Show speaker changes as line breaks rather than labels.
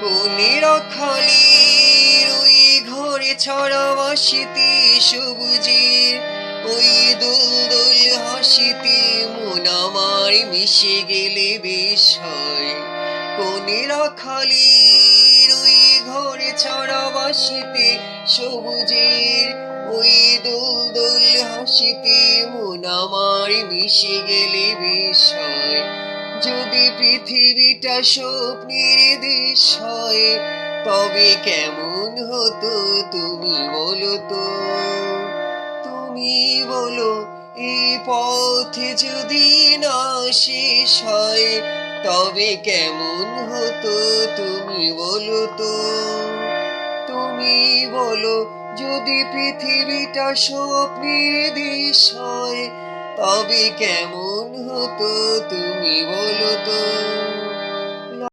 কোনের খালির ওই ঘরে ছড়াওয়া স্মৃতি সবুজের, ওই দুলদুল হাসিতে মন আমার মিশে গেলে বেশ হয়। কোনের খালির ওই ঘরে ছড়াওয়া স্মৃতি সবুজের, ওই দুলদুল হাসিতে মন আমার মিশে গেলে বেশ হয়। যদি পৃথিবীটা স্বপ্নের দেশ হয়, তবে কেমন হতো তুমি বলো তো, তুমি বলো। এই পথে যদি না শেষ হয়, তবে কেমন হতো তুমি বলো তো, তুমি বলো। যদি পৃথিবীটা স্বপ্নের দেশ হয়, তবে কেমন হতো তুমি বলো তো।